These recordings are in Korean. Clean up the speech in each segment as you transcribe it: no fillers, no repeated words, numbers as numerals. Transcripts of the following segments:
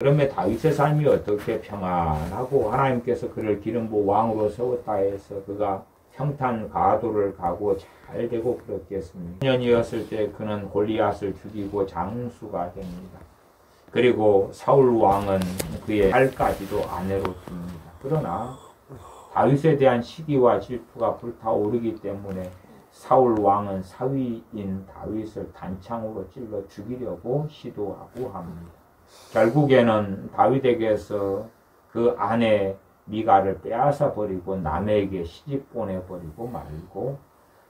그러면 다윗의 삶이 어떻게 평안하고 하나님께서 그를 기름 부어 왕으로 세웠다 해서 그가 평탄 가도를 가고 잘 되고 그렇겠습니까? 년이었을 때 그는 골리앗을 죽이고 장수가 됩니다. 그리고 사울 왕은 그의 딸까지도 아내로 둡니다. 그러나 다윗에 대한 시기와 질투가 불타오르기 때문에 사울 왕은 사위인 다윗을 단창으로 찔러 죽이려고 시도하고 합니다. 결국에는 다윗에게서 그 아내 미갈을 빼앗아 버리고 남에게 시집 보내버리고 말고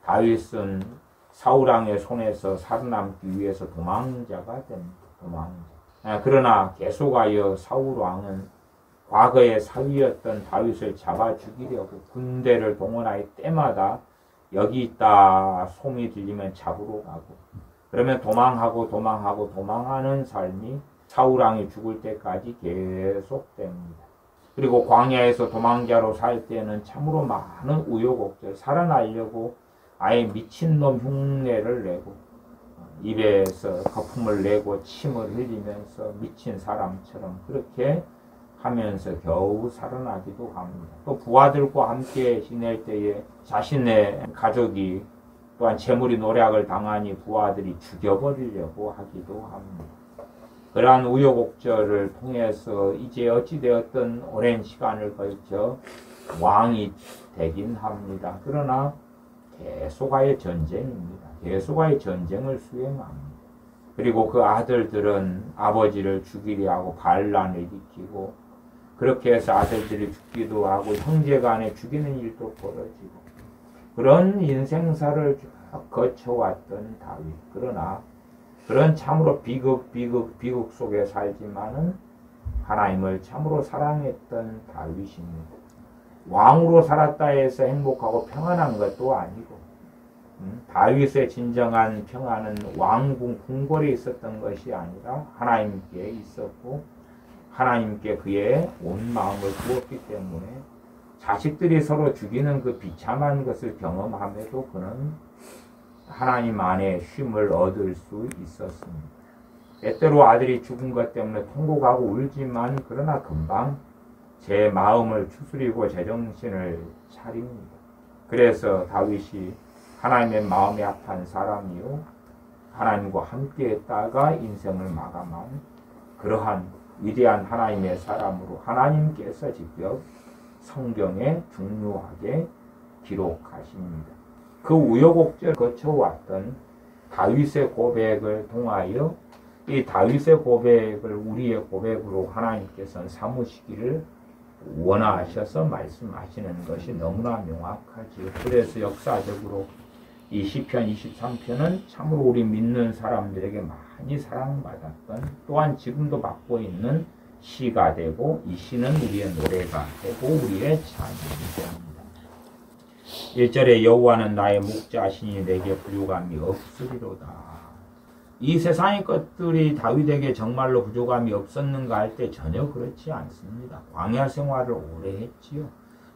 다윗은 사울 왕의 손에서 살아남기 위해서 도망자가 됩니다. 도망자. 그러나 계속하여 사울 왕은 과거의 사위였던 다윗을 잡아 죽이려고 군대를 동원하여 때마다 여기 있다 소문이 들리면 잡으러 가고 그러면 도망하는 삶이 사울 왕이 죽을 때까지 계속됩니다. 그리고 광야에서 도망자로 살 때는 참으로 많은 우여곡절, 살아나려고 아예 미친놈 흉내를 내고 입에서 거품을 내고 침을 흘리면서 미친 사람처럼 그렇게 하면서 겨우 살아나기도 합니다. 또 부하들과 함께 지낼 때에 자신의 가족이 또한 재물이 노략을 당하니 부하들이 죽여버리려고 하기도 합니다. 그러한 우여곡절을 통해서 이제 어찌되었든 오랜 시간을 걸쳐 왕이 되긴 합니다. 그러나 계속하여 전쟁입니다. 계속하여 전쟁을 수행합니다. 그리고 그 아들들은 아버지를 죽이려 하고 반란을 일으키고 그렇게 해서 아들들이 죽기도 하고 형제간에 죽이는 일도 벌어지고 그런 인생사를 쭉 거쳐왔던 다윗. 그러나 그런 참으로 비극 속에 살지만은 하나님을 참으로 사랑했던 다윗입니다. 왕으로 살았다 해서 행복하고 평안한 것도 아니고 다윗의 진정한 평안은 왕궁 궁궐에 있었던 것이 아니라 하나님께 있었고 하나님께 그의 온 마음을 부었기 때문에 자식들이 서로 죽이는 그 비참한 것을 경험함에도 그는 하나님 안에 쉼을 얻을 수 있었습니다. 때때로 아들이 죽은 것 때문에 통곡하고 울지만 그러나 금방 제 마음을 추스리고 제정신을 차립니다. 그래서 다윗이 하나님의 마음에 합한 사람이요 하나님과 함께 했다가 인생을 마감한 그러한 위대한 하나님의 사람으로 하나님께서 직접 성경에 중요하게 기록하십니다. 그 우여곡절 거쳐왔던 다윗의 고백을 통하여 이 다윗의 고백을 우리의 고백으로 하나님께서는 삼으시기를 원하셔서 말씀하시는 것이 너무나 명확하지요. 그래서 역사적으로 이 시편 23편은 참으로 우리 믿는 사람들에게 많이 사랑받았던 또한 지금도 받고 있는 시가 되고 이 시는 우리의 노래가 되고 우리의 찬양이 됩니다. 1절에 여호와는 나의 목자시니 내게 부족함이 없으리로다. 이 세상의 것들이 다윗에게 정말로 부족함이 없었는가 할 때 전혀 그렇지 않습니다. 광야 생활을 오래 했지요.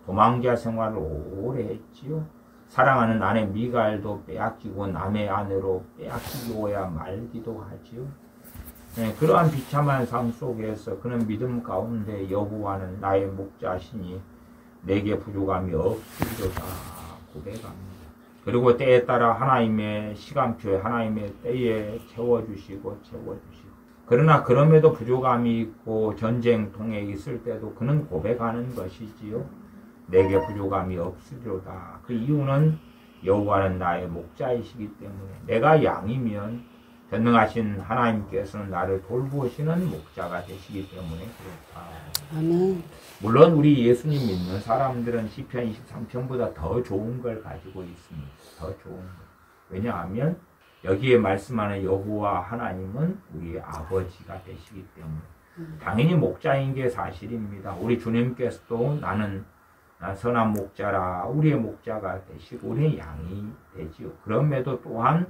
도망자 생활을 오래 했지요. 사랑하는 아내 미갈도 빼앗기고 남의 아내로 빼앗기고야 말기도 하지요. 네, 그러한 비참한 삶 속에서 그는 믿음 가운데 여호와는 나의 목자시니 내게 부족함이 없으리로다 고백합니다. 그리고 때에 따라 하나님의 시간표에 하나님의 때에 채워주시고 그러나 그럼에도 부족함이 있고 전쟁통에 있을 때도 그는 고백하는 것이지요. 내게 부족함이 없으리로다. 그 이유는 여호와는 나의 목자이시기 때문에 내가 양이면 전능하신 하나님께서는 나를 돌보시는 목자가 되시기 때문에 그렇다. 아멘. 물론 우리 예수님 믿는 사람들은 시편 23편보다 더 좋은 걸 가지고 있습니다. 더 좋은 것. 왜냐하면 여기에 말씀하는 여호와 하나님은 우리의 아버지가 되시기 때문에 당연히 목자인 게 사실입니다. 우리 주님께서도 나는 선한 목자라 우리의 목자가 되시고 우리의 양이 되지요. 그럼에도 또한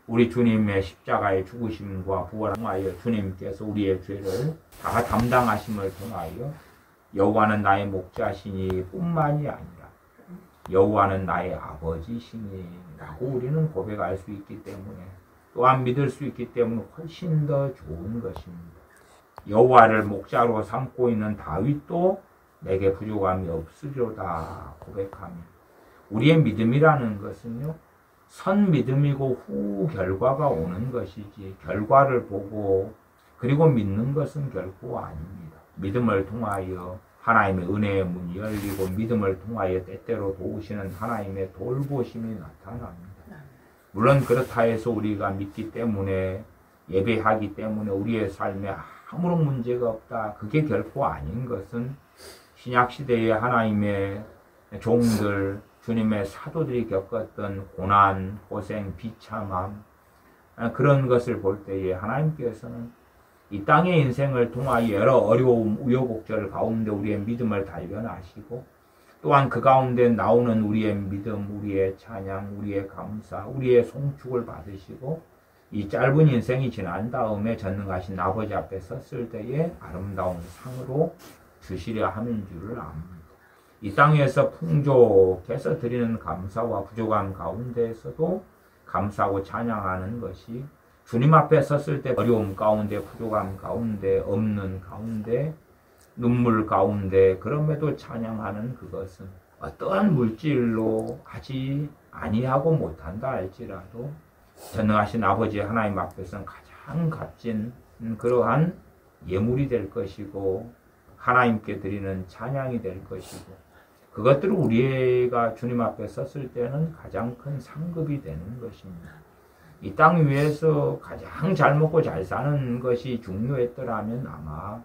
우리 주님의 십자가의 죽으심과 부활을 통하여 주님께서 우리의 죄를 다 담당하심을 통하여 여호와는 나의 목자시니 뿐만이 아니라 여호와는 나의 아버지시니 라고 우리는 고백할 수 있기 때문에 또한 믿을 수 있기 때문에 훨씬 더 좋은 것입니다. 여호와를 목자로 삼고 있는 다윗도 내게 부족함이 없으리로다 고백하며, 우리의 믿음이라는 것은요, 선 믿음이고 후 결과가 오는 것이지, 결과를 보고 그리고 믿는 것은 결코 아닙니다. 믿음을 통하여 하나님의 은혜의 문이 열리고, 믿음을 통하여 때때로 도우시는 하나님의 돌보심이 나타납니다. 물론 그렇다 해서 우리가 믿기 때문에, 예배하기 때문에 우리의 삶에 아무런 문제가 없다, 그게 결코 아닌 것은 신약시대의 하나님의 종들, 주님의 사도들이 겪었던 고난, 고생, 비참함, 그런 것을 볼 때에 하나님께서는 이 땅의 인생을 통하여 여러 어려움, 우여곡절 가운데 우리의 믿음을 단련하시고, 또한 그 가운데 나오는 우리의 믿음, 우리의 찬양, 우리의 감사, 우리의 송축을 받으시고, 이 짧은 인생이 지난 다음에 전능하신 아버지 앞에 섰을 때에 아름다운 상으로 주시려 함인 줄을 압니다. 이 땅에서 풍족해서 드리는 감사와 부족함 가운데에서도 감사하고 찬양하는 것이, 주님 앞에 섰을 때 어려움 가운데, 부족함 가운데, 없는 가운데, 눈물 가운데, 그럼에도 찬양하는 그것은 어떠한 물질로 하지 아니하고 못한다 할지라도 전능하신 아버지 하나님 앞에서는 가장 값진 그러한 예물이 될 것이고, 하나님께 드리는 찬양이 될 것이고, 그것들을 우리가 주님 앞에 섰을 때는 가장 큰 상급이 되는 것입니다. 이 땅 위에서 가장 잘 먹고 잘 사는 것이 중요했더라면 아마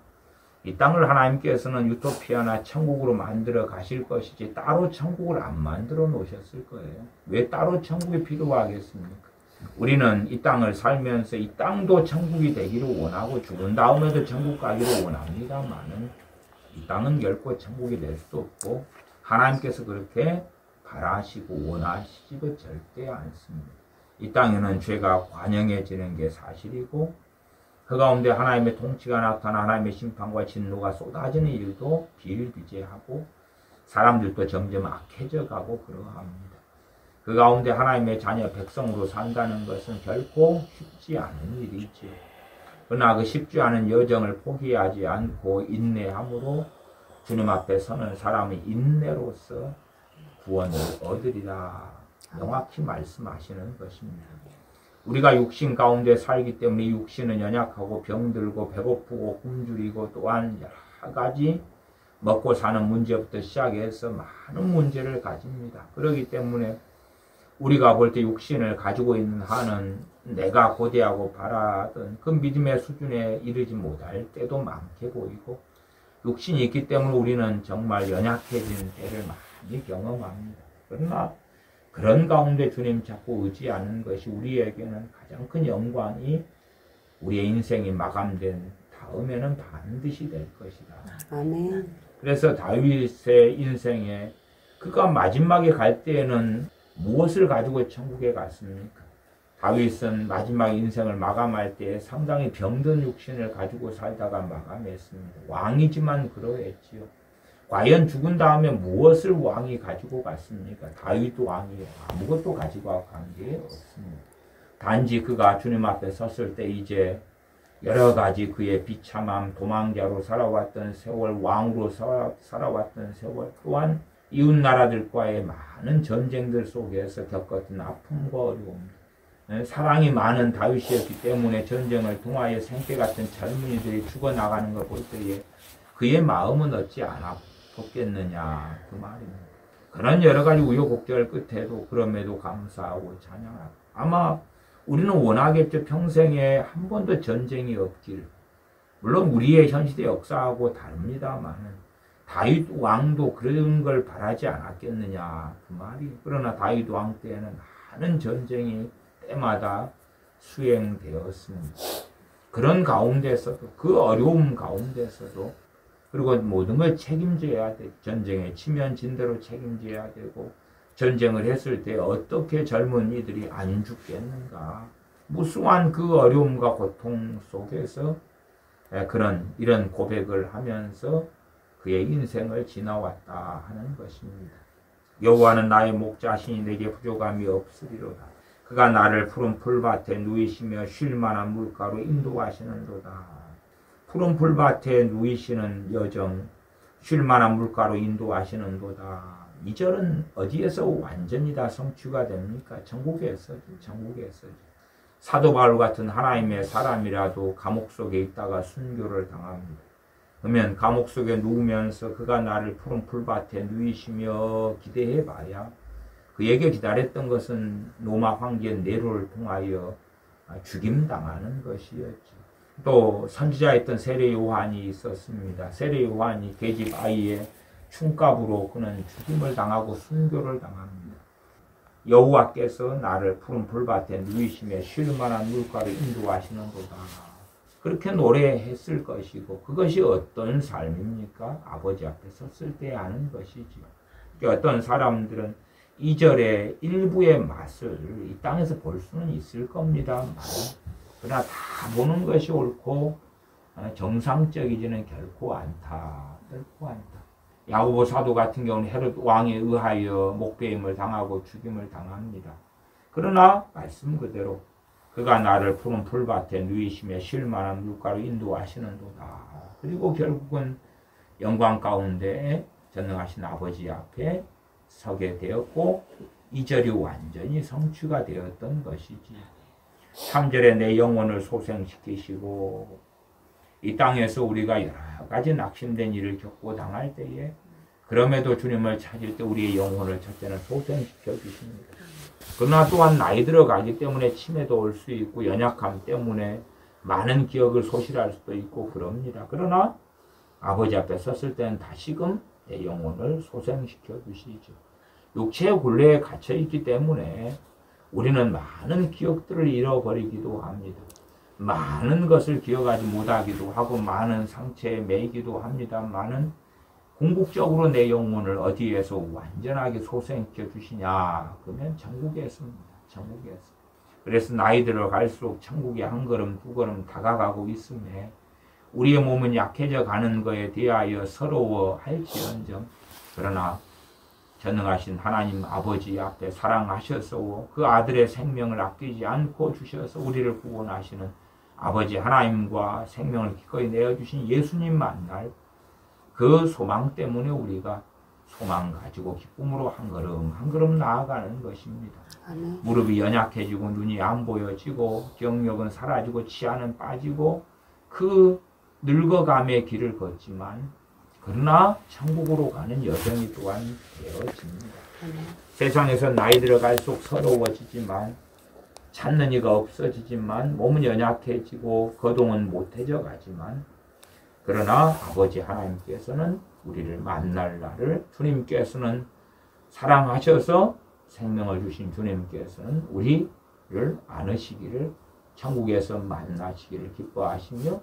이 땅을 하나님께서는 유토피아나 천국으로 만들어 가실 것이지 따로 천국을 안 만들어 놓으셨을 거예요. 왜 따로 천국이 필요하겠습니까? 우리는 이 땅을 살면서 이 땅도 천국이 되기를 원하고 죽은 다음에도 천국 가기를 원합니다만은, 이 땅은 결코 천국이 될 수도 없고 하나님께서 그렇게 바라시고 원하시지도 절대 않습니다. 이 땅에는 죄가 관영해지는 게 사실이고, 그 가운데 하나님의 통치가 나타나 하나님의 심판과 진노가 쏟아지는 일도 비일비재하고, 사람들도 점점 악해져 가고 그러합니다. 그 가운데 하나님의 자녀 백성으로 산다는 것은 결코 쉽지 않은 일이지요. 그러나 그 쉽지 않은 여정을 포기하지 않고 인내함으로 주님 앞에 서는 사람의 인내로서 구원을 얻으리라 명확히 말씀하시는 것입니다. 우리가 육신 가운데 살기 때문에 육신은 연약하고 병들고 배고프고 굶주리고, 또한 여러 가지 먹고 사는 문제부터 시작해서 많은 문제를 가집니다. 그렇기 때문에 우리가 볼 때 육신을 가지고 있는 한은 내가 고대하고 바라던 그 믿음의 수준에 이르지 못할 때도 많게 보이고, 육신이 있기 때문에 우리는 정말 연약해진 때를 많이 경험합니다. 그러나 그런 가운데 주님 잡고 의지하는 것이 우리에게는 가장 큰 영광이, 우리의 인생이 마감된 다음에는 반드시 될 것이다. 아멘. 그래서 다윗의 인생에 그가 마지막에 갈 때에는 무엇을 가지고 천국에 갔습니까? 다윗은 마지막 인생을 마감할 때 상당히 병든 육신을 가지고 살다가 마감했습니다. 왕이지만 그러했지요. 과연 죽은 다음에 무엇을 왕이 가지고 갔습니까? 다윗 왕이 아무것도 가지고 간 게 없습니다. 단지 그가 주님 앞에 섰을 때 이제 여러 가지 그의 비참함, 도망자로 살아왔던 세월, 왕으로 살아왔던 세월, 또한 이웃 나라들과의 많은 전쟁들 속에서 겪었던 아픔과 어려움, 사랑이 많은 다윗이었기 때문에 전쟁을 통하여 생태 같은 젊은이들이 죽어나가는 걸 볼 때에 그의 마음은 어찌 안 아팠겠느냐 그 말입니다. 그런 여러 가지 우여곡절 끝에도 그럼에도 감사하고 찬양하고, 아마 우리는 원하겠죠. 평생에 한 번도 전쟁이 없길. 물론 우리의 현실의 역사하고 다릅니다만은 다윗 왕도 그런 걸 바라지 않았겠느냐 그 말이. 그러나 다윗 왕 때에는 많은 전쟁이 때마다 수행되었습니다. 그런 가운데서도, 그 어려움 가운데서도, 그리고 모든 걸 책임져야 돼. 전쟁에 치면 진대로 책임져야 되고, 전쟁을 했을 때 어떻게 젊은이들이 안 죽겠는가. 무수한 그 어려움과 고통 속에서 이런 고백을 하면서 그의 인생을 지나왔다 하는 것입니다. 여호와는 나의 목자시니 내게 부족함이 없으리로다. 그가 나를 푸른 풀밭에 누이시며 쉴 만한 물가로 인도하시는도다. 푸른 풀밭에 누이시는 여정 쉴만한 물가로 인도하시는도다. 이 절은 어디에서 완전히 다 성취가 됩니까? 천국에서지. 천국에서지. 사도 바울 같은 하나님의 사람이라도 감옥 속에 있다가 순교를 당합니다. 그러면 감옥 속에 누우면서 그가 나를 푸른 풀밭에 누이시며 기대해봐야 그에게 기다렸던 것은 로마 황제 네로를 통하여 죽임당하는 것이었죠. 또 선지자였던 세례 요한이 있었습니다. 세례 요한이 계집 아이의 충값으로 그는 죽임을 당하고 순교를 당합니다. 여호와께서 나를 푸른 풀밭에 누이시며 쉴만한 물가로 인도하시는도다. 그렇게 노래했을 것이고 그것이 어떤 삶입니까? 아버지 앞에 섰을 때 하는 것이지요. 어떤 사람들은 이 절의 일부의 맛을 이 땅에서 볼 수는 있을 겁니다. 그러나 다 보는 것이 옳고 정상적이지는 결코 않다. 결코 않다. 야고보 사도 같은 경우는 헤롯 왕에 의하여 목배임을 당하고 죽임을 당합니다. 그러나 말씀 그대로 그가 나를 푸른 풀밭에 누이시며 쉴만한 물가로 인도하시는도다. 그리고 결국은 영광 가운데 전능하신 아버지 앞에 서게 되었고 2절이 완전히 성취가 되었던 것이지. 3절에 내 영혼을 소생시키시고 이 땅에서 우리가 여러 가지 낙심된 일을 겪고 당할 때에 그럼에도 주님을 찾을 때 우리의 영혼을 첫째는 소생시켜 주십니다. 그러나 또한 나이 들어가기 때문에 치매도 올 수 있고 연약함 때문에 많은 기억을 소실할 수도 있고 그럽니다. 그러나 아버지 앞에 섰을 때는 다시금 내 영혼을 소생시켜 주시죠. 육체의 굴레에 갇혀 있기 때문에 우리는 많은 기억들을 잃어버리기도 합니다. 많은 것을 기억하지 못하기도 하고 많은 상처에 매이기도 합니다만은 궁극적으로 내 영혼을 어디에서 완전하게 소생시켜 주시냐? 그러면 천국에서입니다. 천국에서. 그래서 나이 들어갈수록 천국에 한 걸음 두 걸음 다가가고 있음에 우리의 몸은 약해져 가는 것에 대하여 서러워할지언정 그러나 전능하신 하나님 아버지 앞에 사랑하셔서 그 아들의 생명을 아끼지 않고 주셔서 우리를 구원하시는 아버지 하나님과 생명을 기꺼이 내어주신 예수님 만날 그 소망 때문에 우리가 소망 가지고 기쁨으로 한 걸음 한 걸음 나아가는 것입니다. 아멘. 무릎이 연약해지고 눈이 안 보여지고 기억력은 사라지고 치아는 빠지고 그 늙어감의 길을 걷지만 그러나 천국으로 가는 여정이 또한 되어집니다. 세상에서 나이 들어갈수록 서러워지지만 찾는 이가 없어지지만 몸은 연약해지고 거동은 못해져 가지만 그러나 아버지 하나님께서는 우리를 만날 날을 주님께서는 사랑하셔서 생명을 주신 주님께서는 우리를 안으시기를 천국에서 만나시기를 기뻐하시며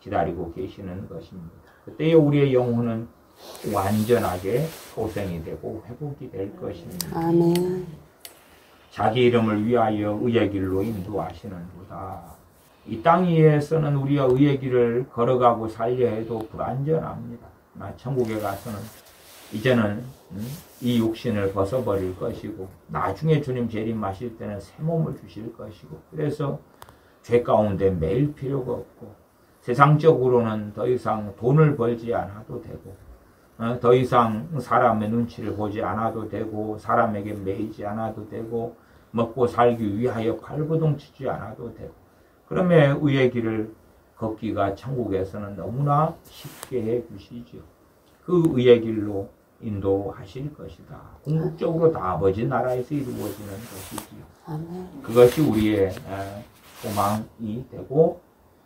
기다리고 계시는 것입니다. 그때에 우리의 영혼은 완전하게 소생이 되고 회복이 될 것입니다. 아멘. 자기 이름을 위하여 의의 길로 인도하시는도다. 이 땅 위에서는 우리가 의의 길을 걸어가고 살려 해도 불안전합니다. 천국에 가서는 이제는 이 육신을 벗어버릴 것이고 나중에 주님 재림하실 때는 새 몸을 주실 것이고 그래서 죄 가운데 매일 필요가 없고 세상적으로는 더 이상 돈을 벌지 않아도 되고 더 이상 사람의 눈치를 보지 않아도 되고 사람에게 매이지 않아도 되고 먹고 살기 위하여 발버둥 치지 않아도 되고 그러면 의의 길을 걷기가 천국에서는 너무나 쉽게 해 주시죠. 그 의의 길로 인도하실 것이다. 궁극적으로 다 아버지 나라에서 이루어지는 것이지요. 아멘. 그것이 우리의 소망이 되고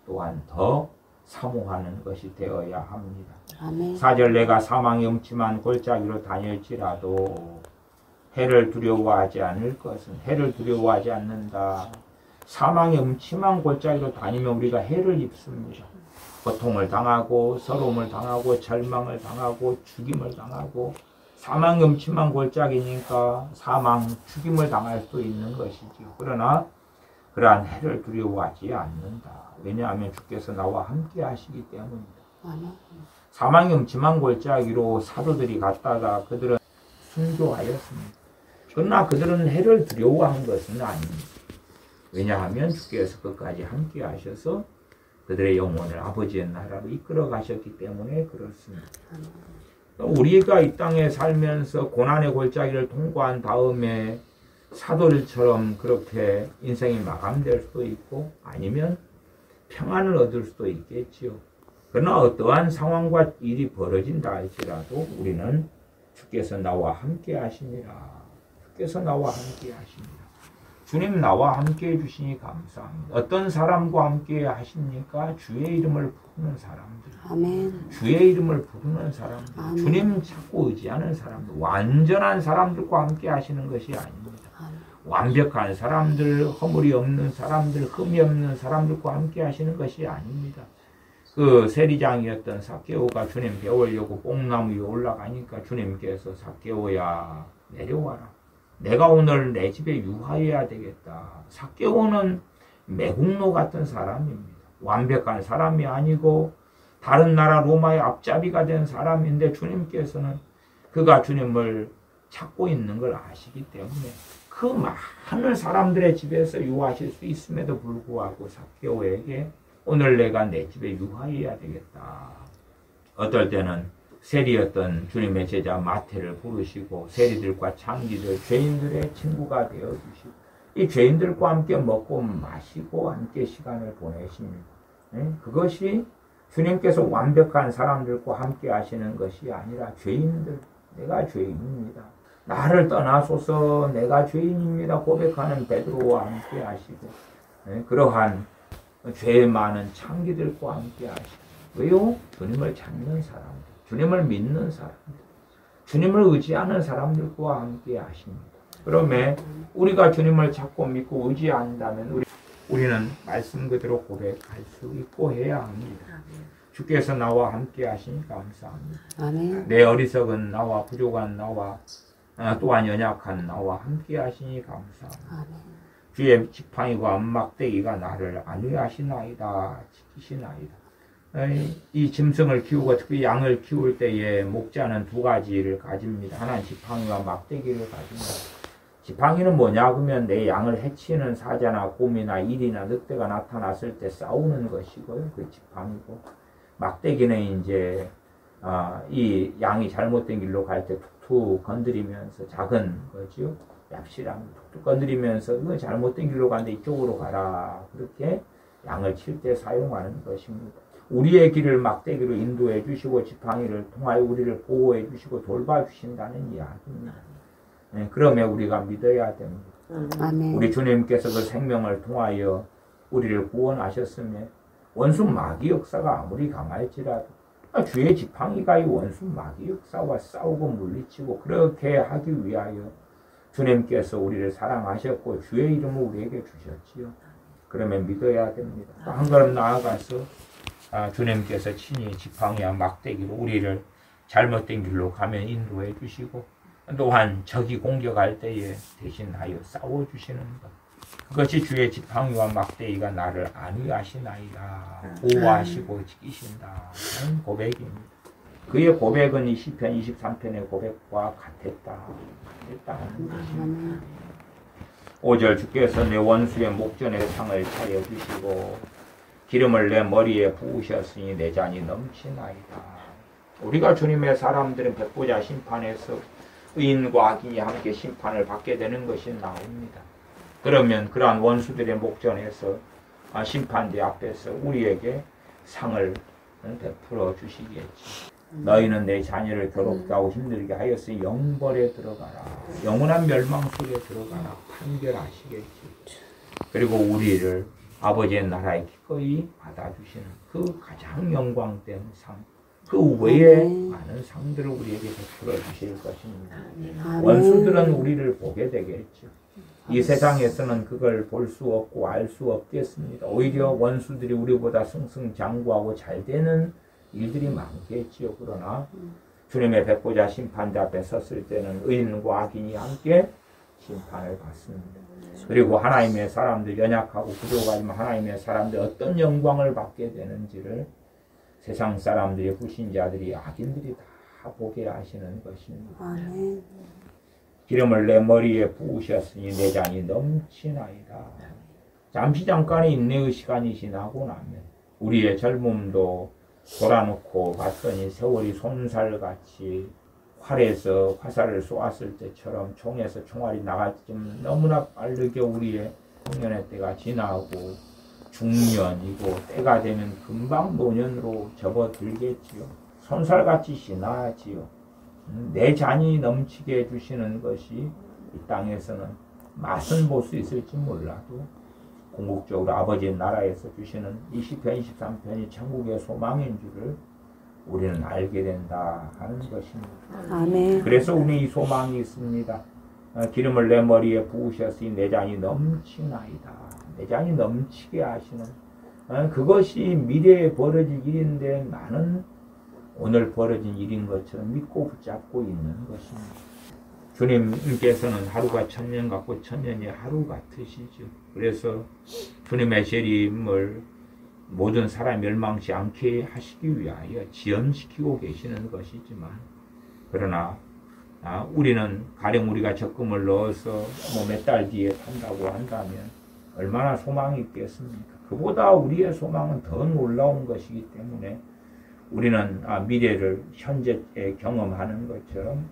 또한 더 사모하는 것이 되어야 합니다. 아멘. 4절 내가 사망의 음침한 골짜기로 다닐지라도 해를 두려워하지 않을 것은 해를 두려워하지 않는다. 사망의 음침한 골짜기로 다니면 우리가 해를 입습니다. 고통을 당하고 서러움을 당하고 절망을 당하고 죽임을 당하고 사망의 음침한 골짜기니까 사망, 죽임을 당할 수도 있는 것이지요. 그러나 그러한 해를 두려워하지 않는다. 왜냐하면 주께서 나와 함께 하시기 때문이다. 사망의 음침한 골짜기로 사도들이 갔다가 그들은 순교하였습니다. 그러나 그들은 해를 두려워한 것은 아닙니다. 왜냐하면 주께서 끝까지 함께 하셔서 그들의 영혼을 아버지의 나라로 이끌어 가셨기 때문에 그렇습니다. 우리가 이 땅에 살면서 고난의 골짜기를 통과한 다음에 사도들처럼 그렇게 인생이 마감될 수도 있고 아니면 평안을 얻을 수도 있겠지요. 그러나 어떠한 상황과 일이 벌어진다 할지라도 우리는 주께서 나와 함께 하시니라. 주께서 나와 함께 하시니라. 주님 나와 함께 해주시니 감사합니다. 어떤 사람과 함께 하십니까? 주의 이름을 부르는 사람들. 아멘. 주의 이름을 부르는 사람들. 아멘. 주님 찾고 의지하는 사람들. 완전한 사람들과 함께 하시는 것이 아닙니다. 아멘. 완벽한 사람들, 허물이 없는 사람들, 흠이 없는 사람들과 함께 하시는 것이 아닙니다. 그 세리장이었던 삭개오가 주님 배우려고 뽕나무 위에 올라가니까 주님께서 삭개오야 내려와라. 내가 오늘 내 집에 유하여야 되겠다. 삭개오는 매국노 같은 사람입니다. 완벽한 사람이 아니고 다른 나라 로마의 앞잡이가 된 사람인데 주님께서는 그가 주님을 찾고 있는 걸 아시기 때문에 그 많은 사람들의 집에서 유하실 수 있음에도 불구하고 삭개오에게 오늘 내가 내 집에 유하여야 되겠다. 어떨 때는 세리였던 주님의 제자 마태를 부르시고 세리들과 창기들, 죄인들의 친구가 되어주시고 이 죄인들과 함께 먹고 마시고 함께 시간을 보내십니다. 그것이 주님께서 완벽한 사람들과 함께 하시는 것이 아니라 죄인들, 내가 죄인입니다. 나를 떠나소서 내가 죄인입니다. 고백하는 베드로와 함께 하시고 그러한 죄 많은 창기들과 함께 하시고 왜요? 주님을 찾는 사람들, 주님을 믿는 사람들, 주님을 의지하는 사람들과 함께 하십니다. 그러면 우리가 주님을 찾고 믿고 의지한다면 우리는 말씀 그대로 고백할 수 있고 해야 합니다. 주께서 나와 함께 하시니 감사합니다. 아멘. 내 어리석은 나와 부족한 나와 또한 연약한 나와 함께 하시니 감사합니다. 아멘. 주의 지팡이와 막대기가 나를 안위하시나이다 지키시나이다. 이 짐승을 키우고 특히 양을 키울 때에 목자는 두 가지를 가집니다. 하나는 지팡이와 막대기를 가집니다. 지팡이는 뭐냐 그러면 내 양을 해치는 사자나 곰이나 일이나 늑대가 나타났을 때 싸우는 것이고요. 그 지팡이고 막대기는 이제 이 양이 잘못된 길로 갈 때 툭툭 건드리면서 작은 거지요. 얍실함 툭툭 건드리면서 이거 잘못된 길로 가는데 이쪽으로 가라. 그렇게 양을 칠 때 사용하는 것입니다. 우리의 길을 막대기로 인도해 주시고 지팡이를 통하여 우리를 보호해 주시고 돌봐 주신다는 이야기입니다. 그러면 우리가 믿어야 됩니다. 아멘. 우리 주님께서 그 생명을 통하여 우리를 구원하셨으며 원수 마귀 역사가 아무리 강할지라도 주의 지팡이가 이 원수 마귀 역사와 싸우고 물리치고 그렇게 하기 위하여 주님께서 우리를 사랑하셨고 주의 이름을 우리에게 주셨지요. 그러면 믿어야 됩니다. 한 걸음 나아가서 주님께서 친히 지팡이와 막대기로 우리를 잘못된 길로 가면 인도해 주시고 또한 적이 공격할 때에 대신하여 싸워주시는 것. 그것이 주의 지팡이와 막대기가 나를 안위하시나이다. 보호하시고 지키신다. 하는 고백입니다. 그의 고백은 이 시편 23편의 고백과 같았다 하는 것입니다. 5절 주께서 내 원수의 목전에 상을 차려주시고 기름을 내 머리에 부으셨으니 내 잔이 넘치나이다. 우리가 주님의 사람들은 백보자 심판에서 의인과 악인이 함께 심판을 받게 되는 것이 나옵니다. 그러면 그러한 원수들의 목전에서 심판대 앞에서 우리에게 상을 베풀어 주시겠지. 너희는 내 자녀를 괴롭게 하고 힘들게 하였으니 영벌에 들어가라. 영원한 멸망 속에 들어가라. 판결하시겠지. 그리고 우리를 아버지의 나라에 기꺼이 받아주시는 그 가장 영광된 상, 그 외에 많은 상들을 우리에게 베풀어 주실 것입니다. 원수들은 우리를 보게 되겠죠. 이 세상에서는 그걸 볼 수 없고 알 수 없겠습니다. 오히려 원수들이 우리보다 승승장구하고 잘 되는 일들이 많겠지요. 그러나 주님의 백보자 심판대 앞에 섰을 때는 의인과 악인이 함께 심판을 받습니다. 그리고 하나님의 사람들 연약하고 부족하지만 하나님의 사람들 어떤 영광을 받게 되는지를 세상 사람들이 불신자들이 악인들이 다 보게 하시는 것입니다. 아멘. 기름을 내 머리에 부으셨으니 내 잔이 넘치나이다. 잠시 잠깐의 인내의 시간이 지나고 나면 우리의 젊음도 돌아놓고 봤더니 세월이 솜살같이 활에서 화살을 쏘았을 때처럼 총에서 총알이 나갈 때쯤 너무나 빠르게 우리의 청년의 때가 지나고 중년이고 때가 되면 금방 노년으로 접어들겠지요. 손살같이 지나지요. 내 잔이 넘치게 해주시는 것이 이 땅에서는 맛은 볼 수 있을지 몰라도 궁극적으로 아버지의 나라에서 주시는 20편, 23편이 천국의 소망인 줄을 우리는 알게 된다 하는 것입니다. 아멘. 그래서 우리 이 소망이 있습니다. 기름을 내 머리에 부으셨으니 내 잔이 넘치나이다. 내 잔이 넘치게 하시는 그것이 미래에 벌어질 일인데 나는 오늘 벌어진 일인 것처럼 믿고 붙잡고 있는 것입니다. 주님께서는 하루가 천년 같고 천년이 하루 같으시죠. 그래서 주님의 재림을 모든 사람이 멸망치 않게 하시기 위하여 지연시키고 계시는 것이지만 그러나 우리는 가령 우리가 적금을 넣어서 몇 달 뒤에 탄다고 한다면 얼마나 소망이 있겠습니까? 그보다 우리의 소망은 더 놀라운 것이기 때문에 우리는 미래를 현재에 경험하는 것처럼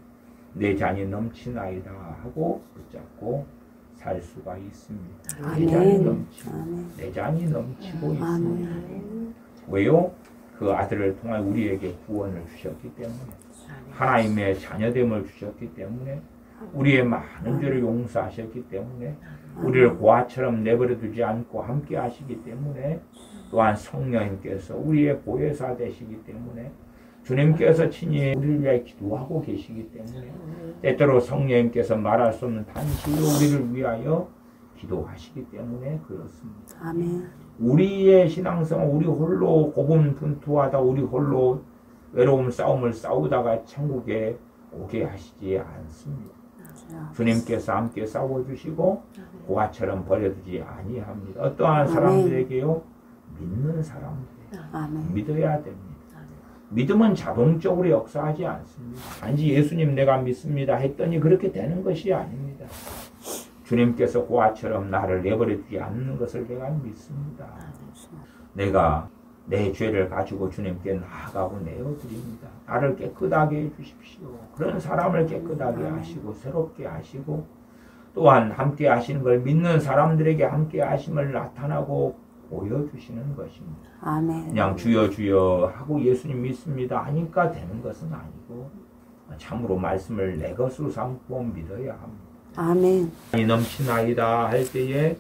내 잔이 넘치나이다 하고 붙잡고 살 수가 있습니다. 내 잔이 넘치고 내 잔이 넘치고 있습니다. 왜요? 그 아들을 통해 우리에게 구원을 주셨기 때문에 하나님의 자녀됨을 주셨기 때문에 우리의 많은 죄를 용서하셨기 때문에 우리를 고아처럼 내버려 두지 않고 함께 하시기 때문에 또한 성령님께서 우리의 보혜사 되시기 때문에 주님께서 친히 우리를 위해 기도하고 계시기 때문에 때때로 성령님께서 말할 수 없는 단식으로 우리를 위하여 기도하시기 때문에 그렇습니다. 아멘. 우리의 신앙성은 우리 홀로 고군분투하다 우리 홀로 외로움 싸움을 싸우다가 천국에 오게 하시지 않습니다. 주님께서 함께 싸워주시고 고아처럼 버려두지 아니합니다. 어떠한 사람들에게요? 믿는 사람들에게 믿어야 됩니다. 믿음은 자동적으로 역사하지 않습니다. 단지 예수님 내가 믿습니다 했더니 그렇게 되는 것이 아닙니다. 주님께서 고아처럼 나를 내버려두지 않는 것을 내가 믿습니다. 내가 내 죄를 가지고 주님께 나아가고 내어드립니다. 나를 깨끗하게 해주십시오. 그런 사람을 깨끗하게 하시고 새롭게 하시고 또한 함께 하시는 걸 믿는 사람들에게 함께 하심을 나타나고 보여주시는 것입니다. 아멘. 그냥 주여 주여 하고 예수님 믿습니다 하니까 되는 것은 아니고 참으로 말씀을 내 것으로 삼고 믿어야 합니다. 아멘. 이 넘치나이다 할 때에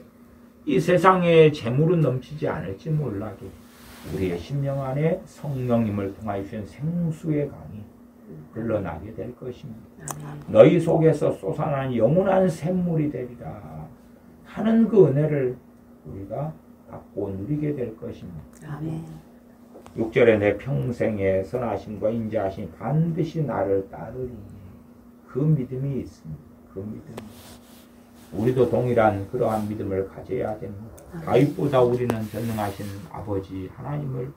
이 세상에 재물은 넘치지 않을지 몰라도 우리의 심령 안에 성령님을 통하여 주신 생수의 강이 흘러나게 될 것입니다. 너희 속에서 솟아나는 영원한 샘물이 되리라 하는 그 은혜를 우리가 받고 누리게 될 것입니다. 아멘. 6절에 내 평생의 선하심과 인자하심이 반드시 나를 따르리니 그 믿음이 있습니다. 그 믿음. 우리도 동일한 그러한 믿음을 가져야 됩니다. 다윗보다 우리는 전능하신 아버지 하나님을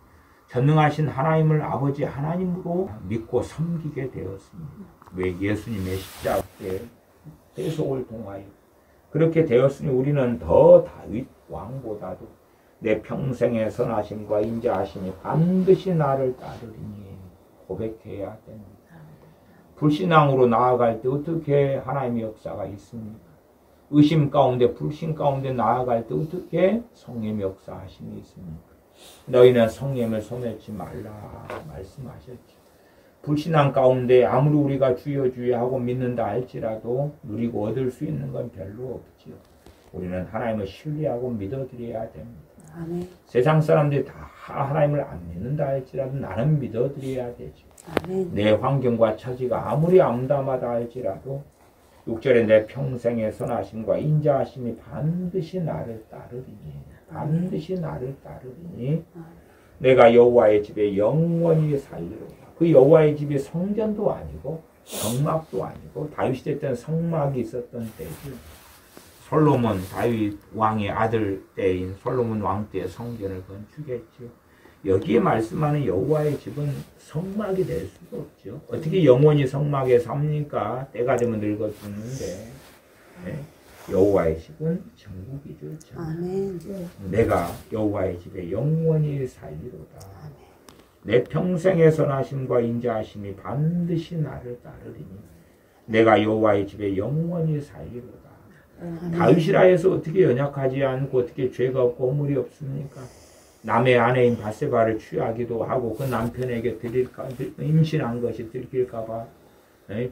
전능하신 하나님을 아버지 하나님으로 믿고 섬기게 되었습니다. 왜? 예수님의 십자가의 대속을 통하여 그렇게 되었으니 우리는 더 다윗 왕보다도 내 평생의 선하심과 인자하심이 반드시 나를 따르리니 고백해야 됩니다. 불신앙으로 나아갈 때 어떻게 하나님의 역사가 있습니까? 의심 가운데 불신 가운데 나아갈 때 어떻게 성령의 역사하심이 있습니까? 너희는 성령을 소멸치 말라 말씀하셨죠. 불신앙 가운데 아무리 우리가 주여 주여 하고 믿는다 할지라도 누리고 얻을 수 있는 건 별로 없지요. 우리는 하나님을 신뢰하고 믿어드려야 됩니다. 아멘. 세상 사람들이 다 하나님을 안 믿는다 할지라도 나는 믿어드려야 되죠. 아멘. 내 환경과 처지가 아무리 암담하다 할지라도 6절에 내 평생의 선하심과 인자하심이 반드시 나를 따르리니 반드시 나를 따르리니 내가 여호와의 집에 영원히 살리로다. 그 여호와의 집이 성전도 아니고 성막도 아니고 다윗이 됐던 성막이 있었던 때죠. 솔로몬 다윗 왕의 아들 때인 솔로몬 왕 때의 성전을 건축했죠. 여기에 말씀하는 여호와의 집은 성막이 될 수가 없죠. 어떻게 영원히 성막에 삽니까? 때가 되면 늙어 죽는데. 네. 여호와의 집은 천국이 좋잖아. 아멘. 내가 여호와의 집에 영원히 살리로다. 내 평생의 선하심과 인자하심이 반드시 나를 따르리니 내가 여호와의 집에 영원히 살리로다. 다윗이라 해서 어떻게 연약하지 않고 어떻게 죄가 없고 허물이 없습니까? 남의 아내인 바세바를 취하기도 하고 그 남편에게 임신한 것이 들킬까봐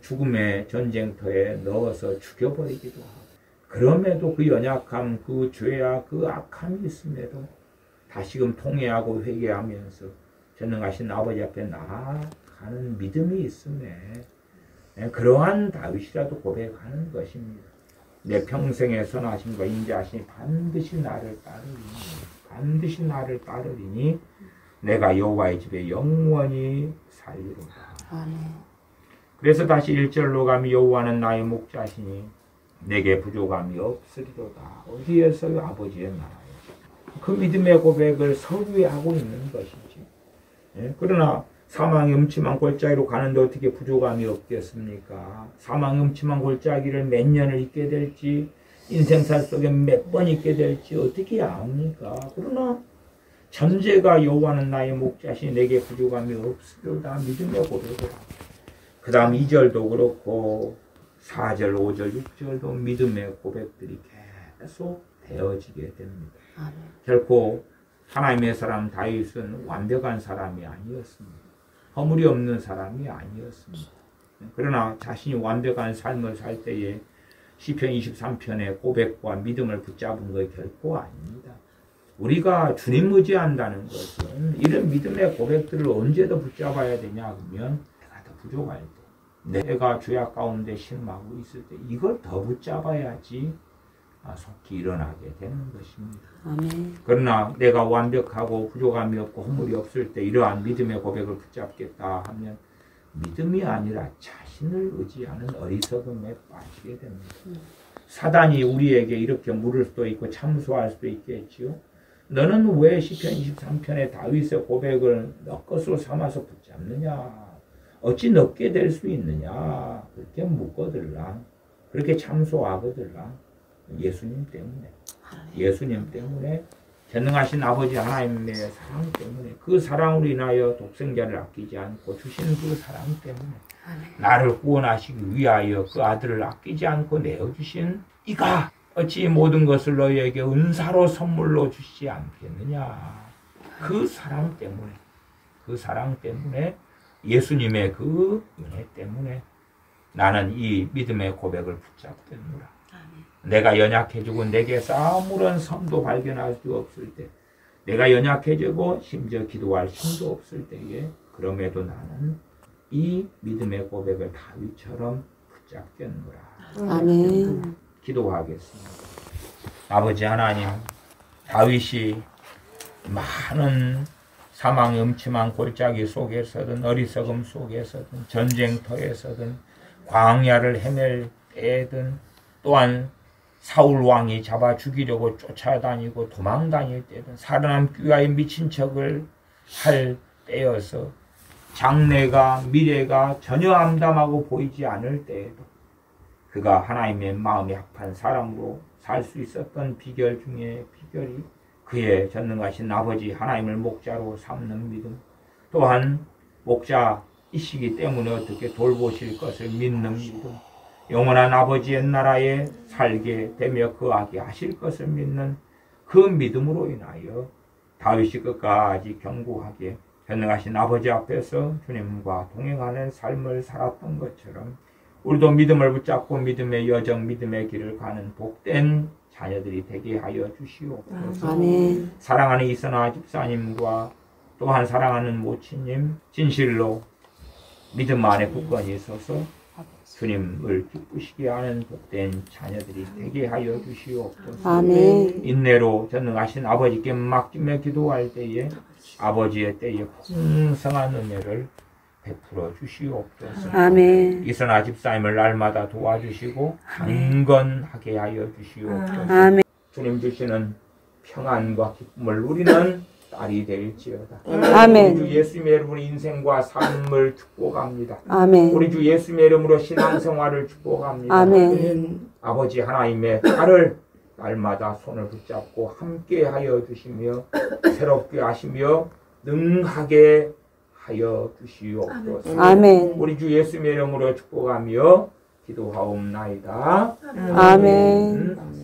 죽음의 전쟁터에 넣어서 죽여버리기도 하고, 그럼에도 그 연약함, 그 죄와 그 악함이 있음에도 다시금 통회하고 회개하면서 전능하신 아버지 앞에 나아가는 믿음이 있음에 그러한 다윗이라도 고백하는 것입니다. 내 평생의 선하심과 인자하심이 반드시 나를 따르리니 내가 여호와의 집에 영원히 살리로다. 아멘. 그래서 다시 1절로 가면 여호와는 나의 목자시니 내게 부족함이 없으리로다. 어디에서요? 아버지의 나라에. 그 믿음의 고백을 서류하고 있는 것이지. 그러나 사망의 음침한 골짜기로 가는데 어떻게 부족함이 없겠습니까? 사망의 음침한 골짜기를 몇 년을 있게 될지, 인생살 속에 몇 번 있게 될지 어떻게 압니까? 그러나 전제가 여호와는 나의 목자시니 내게 부족함이 없으리로다. 믿음의 고백을 하고, 그 다음 2절도 그렇고 4절, 5절, 6절도 믿음의 고백들이 계속 되어지게 됩니다. 아멘. 결코 하나님의 사람 다윗은 완벽한 사람이 아니었습니다. 허물이 없는 사람이 아니었습니다. 그러나 자신이 완벽한 삶을 살 때에 시편 23편의 고백과 믿음을 붙잡은 것 결코 아닙니다. 우리가 주님 의지한다는 것은 이런 믿음의 고백들을 언제 더 붙잡아야 되냐 하면 내가 더 부족할 때, 내가 죄악 가운데 실망하고 있을 때 이걸 더 붙잡아야지 속히 일어나게 되는 것입니다. 아멘. 그러나 내가 완벽하고 부족함이 없고 허물이 없을 때 이러한 믿음의 고백을 붙잡겠다 하면 믿음이 아니라 자신을 의지하는 어리석음에 빠지게 됩니다. 사단이 우리에게 이렇게 물을 수도 있고 참소할 수도 있겠지요. 너는 왜 시편 23편의 다윗의 고백을 너 것으로 삼아서 붙잡느냐? 어찌 넣게 될 수 있느냐? 그렇게 묻거들라. 그렇게 참소하거들라. 예수님 때문에. 예수님 때문에, 전능하신 아버지 하나님의 사랑 때문에, 그 사랑으로 인하여 독생자를 아끼지 않고 주신 그 사랑 때문에, 나를 구원하시기 위하여 그 아들을 아끼지 않고 내어주신 이가 어찌 모든 것을 너희에게 은사로 선물로 주시지 않겠느냐. 그 사랑 때문에, 그 사랑 때문에, 예수님의 그 은혜 때문에 나는 이 믿음의 고백을 붙잡겠노라. 내가 연약해지고 내게서 아무런 섬도 발견할 수 없을 때, 내가 연약해지고 심지어 기도할 힘도 없을 때에, 그럼에도 나는 이 믿음의 고백을 다윗처럼 붙잡겠노라. 아멘. 기도하겠습니다. 아버지 하나님, 다윗이 많은 사망의 음침한 골짜기 속에서든 어리석음 속에서든 전쟁터에서든 광야를 헤맬 때든 또한 사울 왕이 잡아 죽이려고 쫓아다니고 도망다닐 때든 살아남기 위하여 미친 척을 할 때여서 장래가 미래가 전혀 암담하고 보이지 않을 때에도 그가 하나님의 마음이 합한 사람으로 살 수 있었던 비결 중에 비결이 그의 전능하신 아버지 하나님을 목자로 삼는 믿음, 또한 목자이시기 때문에 어떻게 돌보실 것을 믿는 믿음, 영원한 아버지의 나라에 살게 되며 거하게 하실 것을 믿는 그 믿음으로 인하여 다윗이 끝까지 견고하게 전능하신 아버지 앞에서 주님과 동행하는 삶을 살았던 것처럼 우리도 믿음을 붙잡고 믿음의 여정, 믿음의 길을 가는 복된 자녀들이 되게 하여 주시옵소서. 아멘. 사랑하는 이선아 집사님과 또한 사랑하는 모친님, 진실로 믿음 안에 굳건히 서서 주님을 기쁘시게 하는 복된 자녀들이 되게 하여 주시옵소서. 아멘. 인내로 전능하신 아버지께 맡기며 기도할 때에 아버지의 때에 풍성한 은혜를 베풀어 주시옵소서. 아멘. 이선아 집사님을 날마다 도와주시고 강건하게 하여 주시옵소서. 아멘. 주님 주시는 평안과 기쁨을 누리는 딸이 될지어다. 아멘. 우리 주 예수님의 이름으로 인생과 삶을 축복합니다. 아멘. 우리 주 예수님의 이름으로 신앙생활을 축복합니다. 아멘. 아버지 하나님의 딸을 날마다 손을 붙잡고 함께하여 주시며 새롭게 하시며 능하게 하여 주시옵소서. 아멘. 우리 주 예수님의 이름으로 축복하며 기도하옵나이다. 아멘.